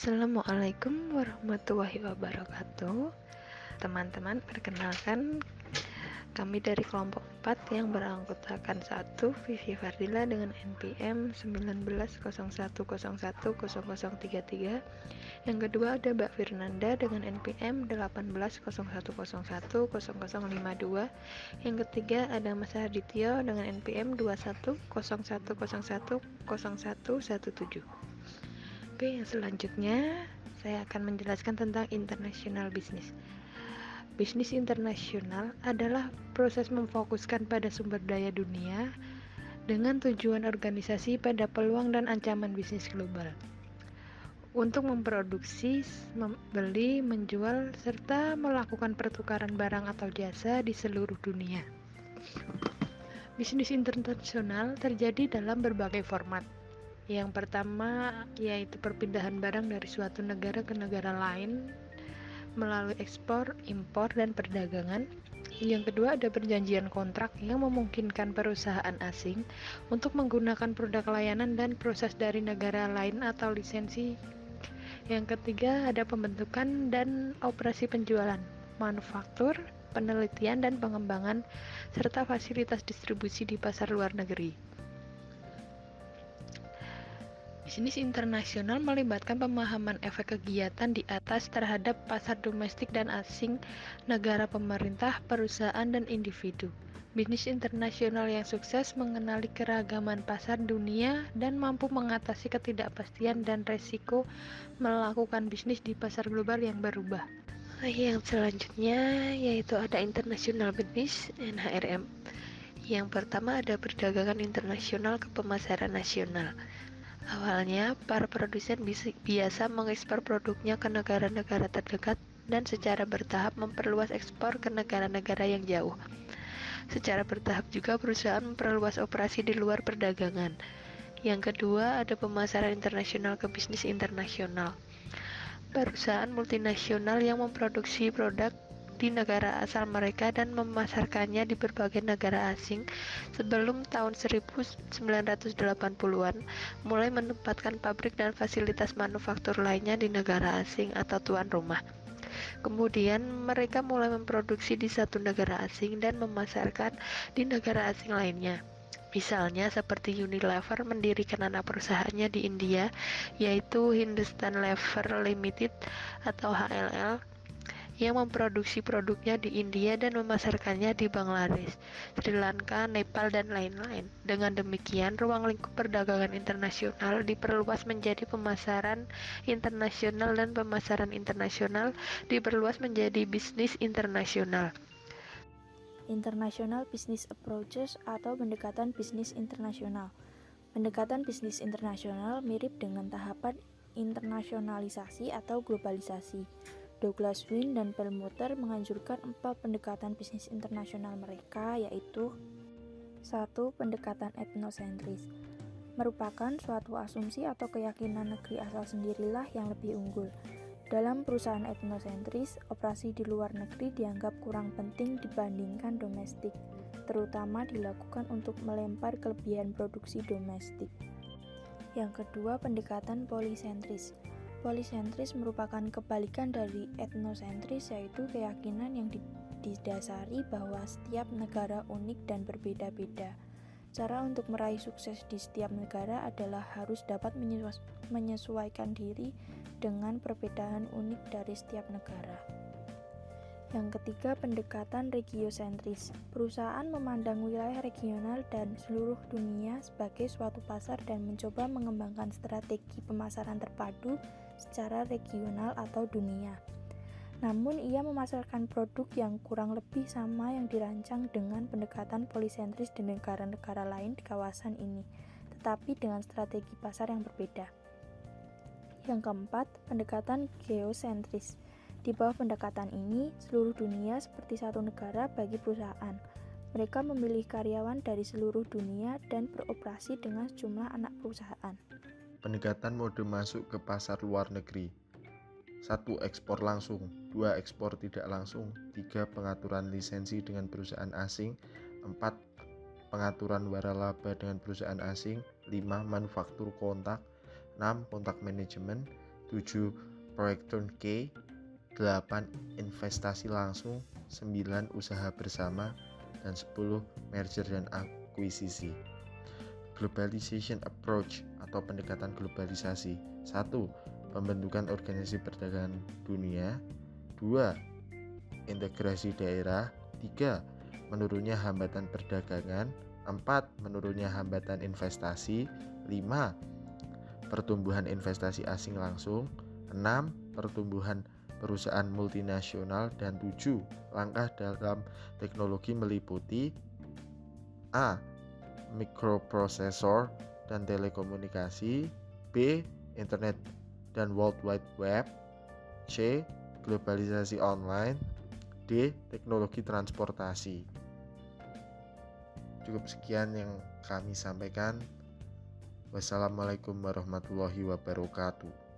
Assalamualaikum warahmatullahi wabarakatuh. Teman-teman, perkenalkan kami dari kelompok 4 yang beranggotakan 1 Vivi Fardila dengan NPM 1901010033. Yang kedua ada Mbak Firnanda dengan NPM 1801010052. Yang ketiga ada Mas Adityo dengan NPM 2101010117. Oke, yang selanjutnya saya akan menjelaskan tentang international business. Bisnis internasional adalah proses memfokuskan pada sumber daya dunia dengan tujuan organisasi pada peluang dan ancaman bisnis global untuk memproduksi, membeli, menjual, serta melakukan pertukaran barang atau jasa di seluruh dunia. Bisnis internasional terjadi dalam berbagai format. Yang pertama yaitu perpindahan barang dari suatu negara ke negara lain melalui ekspor, impor, dan perdagangan. Yang kedua ada perjanjian kontrak yang memungkinkan perusahaan asing untuk menggunakan produk layanan dan proses dari negara lain atau lisensi. Yang ketiga ada pembentukan dan operasi penjualan, manufaktur, penelitian dan pengembangan, serta fasilitas distribusi di pasar luar negeri. Bisnis internasional melibatkan pemahaman efek kegiatan di atas terhadap pasar domestik dan asing, negara, pemerintah, perusahaan, dan individu. Bisnis internasional yang sukses mengenali keragaman pasar dunia dan mampu mengatasi ketidakpastian dan resiko melakukan bisnis di pasar global yang berubah. Yang selanjutnya yaitu ada international business (NHRM). Yang pertama ada perdagangan internasional ke pemasaran nasional. Awalnya, para produsen biasa mengekspor produknya ke negara-negara terdekat dan secara bertahap memperluas ekspor ke negara-negara yang jauh. Secara bertahap juga perusahaan memperluas operasi di luar perdagangan. Yang kedua, ada pemasaran internasional ke bisnis internasional. Perusahaan multinasional yang memproduksi produk di negara asal mereka dan memasarkannya di berbagai negara asing sebelum tahun 1980-an mulai menempatkan pabrik dan fasilitas manufaktur lainnya di negara asing atau tuan rumah. Kemudian mereka mulai memproduksi di satu negara asing dan memasarkan di negara asing lainnya. Misalnya seperti Unilever mendirikan anak perusahaannya di India, yaitu Hindustan Lever Limited atau HLL, yang memproduksi produknya di India dan memasarkannya di Bangladesh, Sri Lanka, Nepal, dan lain-lain. Dengan demikian, ruang lingkup perdagangan internasional diperluas menjadi pemasaran internasional dan pemasaran internasional diperluas menjadi bisnis internasional. International Business Approaches atau pendekatan bisnis internasional. Pendekatan bisnis internasional mirip dengan tahapan internasionalisasi atau globalisasi. Douglas Wynne dan Perlmutter menganjurkan 4 pendekatan bisnis internasional mereka, yaitu 1. Pendekatan etnosentris merupakan suatu asumsi atau keyakinan negeri asal sendirilah yang lebih unggul. Dalam perusahaan etnosentris, operasi di luar negeri dianggap kurang penting dibandingkan domestik, terutama dilakukan untuk melempar kelebihan produksi domestik. Yang kedua, pendekatan polisentris. Polisentris merupakan kebalikan dari etnosentris, yaitu keyakinan yang didasari bahwa setiap negara unik dan berbeda-beda. Cara untuk meraih sukses di setiap negara adalah harus dapat menyesuaikan diri dengan perbedaan unik dari setiap negara. Yang ketiga, pendekatan regiosentris. Perusahaan memandang wilayah regional dan seluruh dunia sebagai suatu pasar dan mencoba mengembangkan strategi pemasaran terpadu secara regional atau dunia. Namun, ia memasarkan produk yang kurang lebih sama yang dirancang dengan pendekatan polisentris di negara-negara lain di kawasan ini, tetapi dengan strategi pasar yang berbeda. Yang keempat, pendekatan geosentris. Di bawah pendekatan ini, seluruh dunia seperti satu negara bagi perusahaan. Mereka memilih karyawan dari seluruh dunia dan beroperasi dengan sejumlah anak perusahaan. Pendekatan mode masuk ke pasar luar negeri. 1. Ekspor langsung. 2. Ekspor tidak langsung. 3. Pengaturan lisensi dengan perusahaan asing. 4. Pengaturan waralaba dengan perusahaan asing. 5. Manufaktur kontak. 6. Kontak manajemen. 7. Proyek turnkey, 8. Investasi langsung, 9. Usaha bersama, dan 10. Merger dan akuisisi. Globalization approach atau pendekatan globalisasi. 1. Pembentukan organisasi perdagangan dunia. 2. Integrasi daerah. 3. Menurunnya hambatan perdagangan. 4. Menurunnya hambatan investasi. 5. Pertumbuhan investasi asing langsung. 6. Pertumbuhan perusahaan multinasional. Dan 7. Langkah dalam teknologi meliputi A. Mikroprosesor dan telekomunikasi. B. Internet dan World Wide Web. C. Globalisasi online. D. Teknologi transportasi. Cukup sekian yang kami sampaikan. Wassalamualaikum warahmatullahi wabarakatuh.